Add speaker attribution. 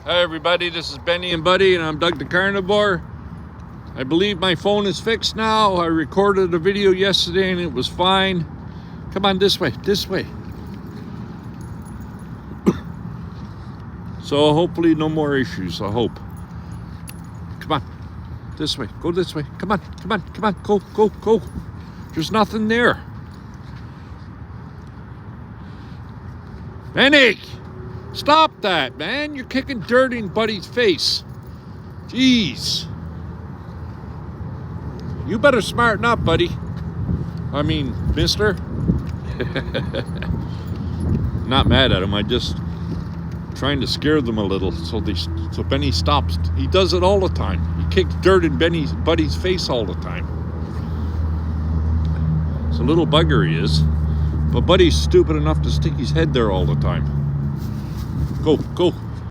Speaker 1: Hi everybody, this is Benny and Buddy and I'm Doug the Carnivore. I believe my phone is fixed now. I recorded a video yesterday and it was fine. Come on, this way. So hopefully no more issues, I hope. Come on, this way, go this way. Come on, go. There's nothing there. Benny, stop that, man. You're kicking dirt in Buddy's face. Jeez. You better smarten up, buddy. I mean, mister. Not mad at him. I just trying to scare them a little so Benny stops. He does it all the time. He kicks dirt in Buddy's face all the time. It's a little bugger he is. But Buddy's stupid enough to stick his head there all the time. Go.